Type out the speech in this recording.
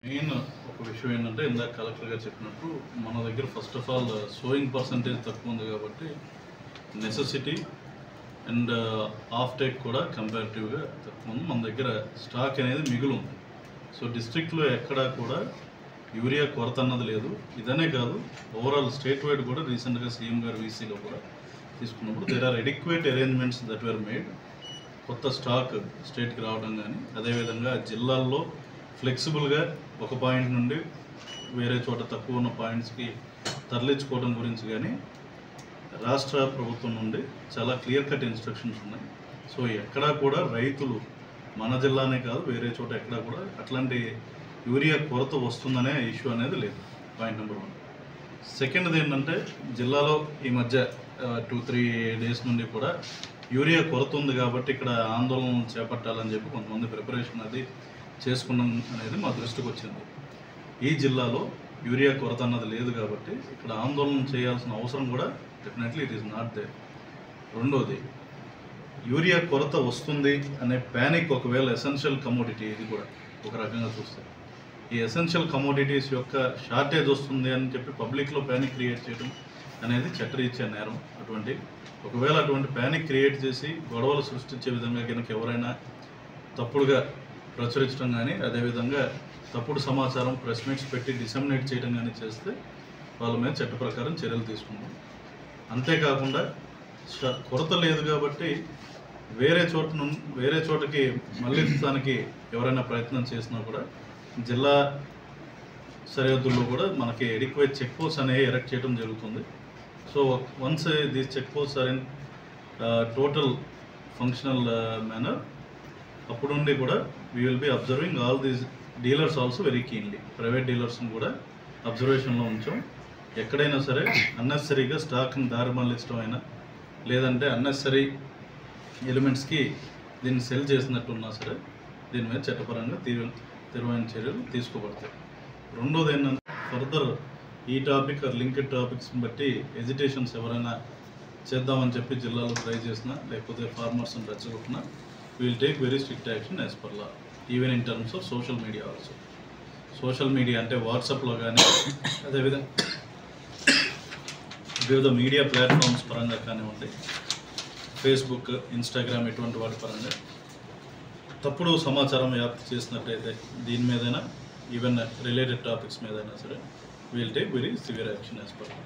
Main ఒక విషయం ఏంటంటే ఇందాక కలెక్టర్ గారు చెప్పినట్టు మన దగ్గర first of all sowing percentage తక్కువ ఉంది కాబట్టి నెసెసిటీ అండ్ ఆఫ్ టేక్ కూడా కంపారిటివ్గా తక్కువ ఉంది. మన దగ్గర స్టాక్ అనేది మిగులు ఉంది. సో డిస్ట్రిక్ట్లో ఎక్కడా కూడా యూరియా కొరత అన్నది లేదు. ఇదనే కాదు, ఓవరాల్ స్టేట్ వైడ్ కూడా రీసెంట్గా సీఎం గారు వీసీలో కూడా తీసుకున్నప్పుడు there are adequate arrangements that were made. కొత్త స్టాక్ స్టేట్కి రావడం కానీ, అదేవిధంగా జిల్లాల్లో ఫ్లెక్సిబుల్గా ఒక పాయింట్ నుండి వేరే చోట తక్కువ ఉన్న పాయింట్స్కి తరలించుకోవడం గురించి కానీ రాష్ట్ర ప్రభుత్వం నుండి చాలా క్లియర్ కట్ ఇన్స్ట్రక్షన్స్ ఉన్నాయి. సో ఎక్కడా కూడా రైతులు, మన జిల్లానే కాదు వేరే చోట ఎక్కడా కూడా అట్లాంటి యూరియా కొరత వస్తుందనే ఇష్యూ అనేది లేదు. Point number 1. సెకండ్ది ఏంటంటే జిల్లాలో ఈ మధ్య 2-3 డేస్ నుండి కూడా యూరియా కొరత ఉంది కాబట్టి ఇక్కడ ఆందోళన చేపట్టాలని చెప్పి కొంతమంది ప్రిపరేషన్ అది చేసుకున్నాం అనేది మా దృష్టికి వచ్చింది. ఈ జిల్లాలో యూరియా కొరత అన్నది లేదు కాబట్టి ఇక్కడ ఆందోళన చేయాల్సిన అవసరం కూడా definitely it is not there. రెండోది, యూరియా కొరత వస్తుంది అనే ప్యానిక్ ఒకవేళ ఎసెన్షియల్ కమోడిటీ, ఇది కూడా ఒక రకంగా చూస్తే ఈ ఎసెన్షియల్ కమోడిటీస్ యొక్క షార్టేజ్ వస్తుంది అని చెప్పి పబ్లిక్లో ప్యానిక్ క్రియేట్ చేయడం అనేది చట్టరీత్యా నేరం. ఒకవేళ అటువంటి ప్యానిక్ క్రియేట్ చేసి గొడవలు సృష్టించే విధంగా కనుక ఎవరైనా తప్పుడుగా ప్రచురించడం కానీ, అదేవిధంగా తప్పుడు సమాచారం ప్రెస్ మీట్స్ పెట్టి డిసెమినేట్ చేయడం కానీ చేస్తే వాళ్ళ మీద చట్ట ప్రకారం చర్యలు తీసుకుంటాం. అంతేకాకుండా కొరత లేదు కాబట్టి వేరే చోటకి మళ్ళించడానికి ఎవరైనా ప్రయత్నం చేసినా కూడా జిల్లా సరిహద్దుల్లో కూడా మనకి ఎడిక్వేట్ చెక్ పోస్ట్ అనేవి ఎరెక్ట్ చేయడం జరుగుతుంది. So once these check post are in total functional manner, అప్పుడు నుండి కూడా we will be observing all these dealers also very keenly. Private డీలర్స్ని కూడా అబ్జర్వేషన్లో ఉంచాం. ఎక్కడైనా సరే అన్నెసరీగా స్టాక్ని దారి మళ్ళించడం అయినా, లేదంటే అన్నెసరీ ఎలిమెంట్స్కి దీన్ని సెల్ చేసినట్టున్నా సరే దీని మీద చట్టపరంగా తీవ్రమైన చర్యలు తీసుకోబడతాయి. రెండోది ఏంటంటే ఫర్దర్ ఈ టాపిక్ ఆర్ లింక్డ్ టాపిక్స్ని బట్టి ఎజిటేషన్స్ ఎవరైనా చేద్దామని చెప్పి జిల్లాలో ట్రై చేసినా, లేకపోతే ఫార్మర్స్ని రెచ్చగొట్టినా will take very strict action as per law, even in terms of social media also. Social media అంటే వాట్సాప్లో కానీ, అదేవిధంగా వివిధ మీడియా ప్లాట్ఫామ్స్ పరంగా కానివ్వండి, ఫేస్బుక్, ఇన్స్టాగ్రామ్ ఇటువంటి వాటి పరంగా తప్పుడు సమాచారం వ్యాప్తి చేసినట్టయితే దీని మీదైనా, ఈవెన్ రిలేటెడ్ టాపిక్స్ మీదైనా సరే will take very severe action as per law.